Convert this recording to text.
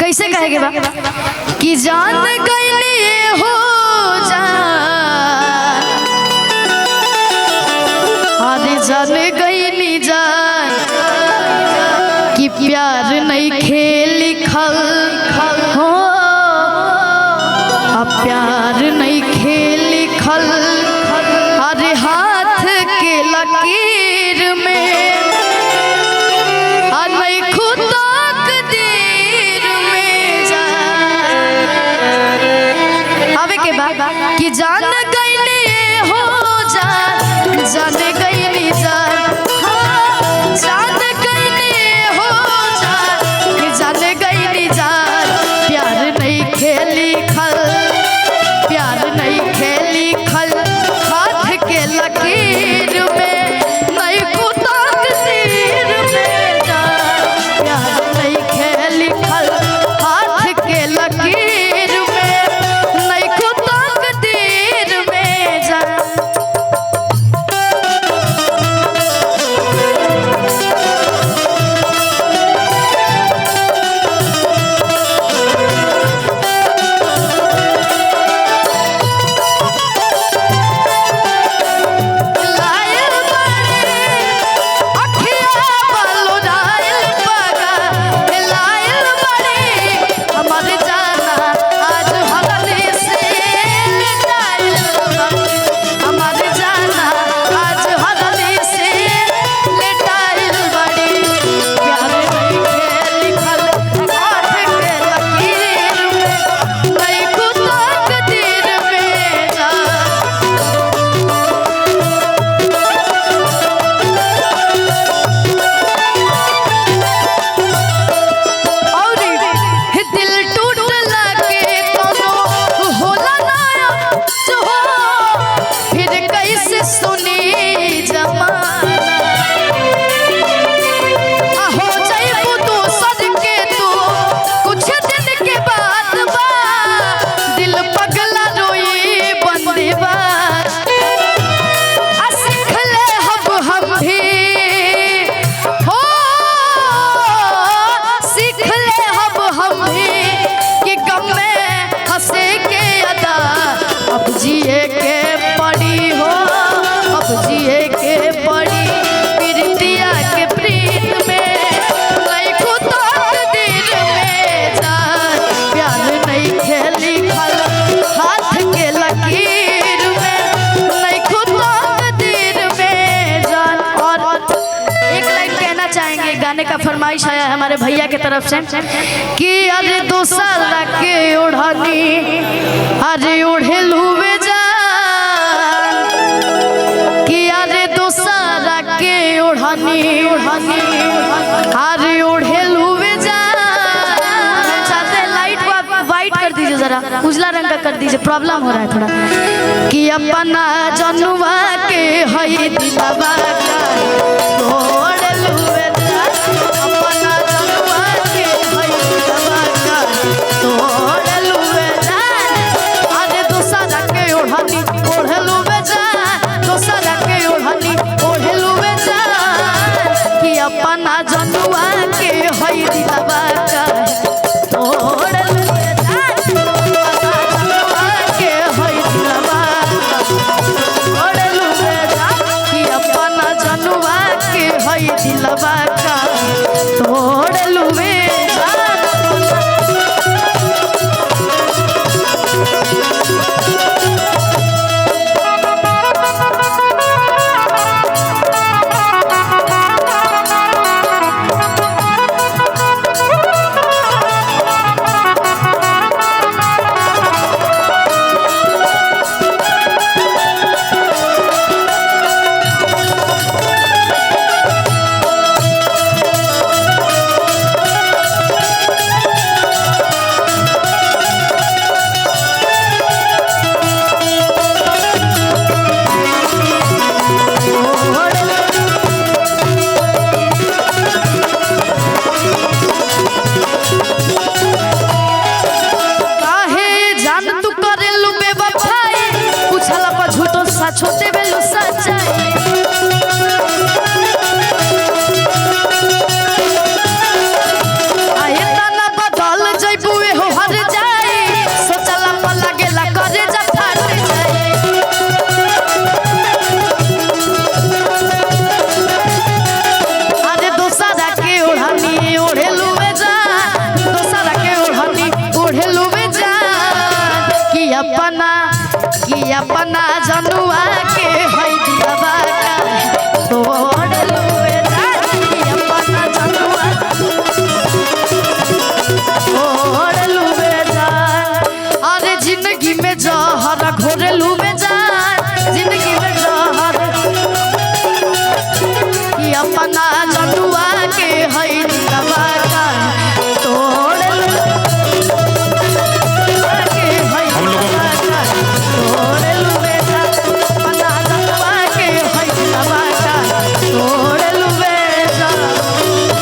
कैसे कहेगे बा कि जान गईली हो जान, अरे जान गईली जान कि प्यार नहीं खेल लिखल हो, अब प्यार नहीं खेल लिखल अरे हाथ के लकीर में, नहीं खुद तकदीर में आवे के बाद कि जान गईली हो जान, जान गईली जान, हाँ जान गईली हो जान, कि जान गईली जान प्यार नहीं खेली खल, प्यार नहीं खेली खल हाथ के लकीर में, नहीं खुद तकदीर में जान, प्यार नहीं खेली खल हाथ के लकीर में, नहीं खुद तकदीर में जान। गाने का फरमाइश आया है हमारे भैया के तरफ से कि अरे दूसरा के ओढ़नी अरे ओढ़ेलू वे जान, कि अरे दूसरा के ओढ़नी अरे ओढ़ेलू वे जान। चाहते लाइट को वाइट कर दीजिए, जरा उजला रंग का कर दीजिए, प्रॉब्लम हो रहा है थोड़ा। कि अपना जनुआ के हई दिलवा का ओढ़ेलू वे जान, अपना जनुआ के हई दिलवा का ओढ़ेलू वे जान, अरे दूसरा के ओढ़नी ओढ़ेलू वे जान, दूसरा के ओढ़नी ओढ़ेलू वे जान, कि अपना जनुआ के हई दिलवा का ओढ़ेलू वे जान, अपना जनुआ के हई दिलवा का ओढ़ेलू वे जान, कि अपना जनुआ के हई दिलवा का ओढ़ेलू वे जान। छोटे बेलू सच्चाई आए तना बदल जइब अपना जनुआ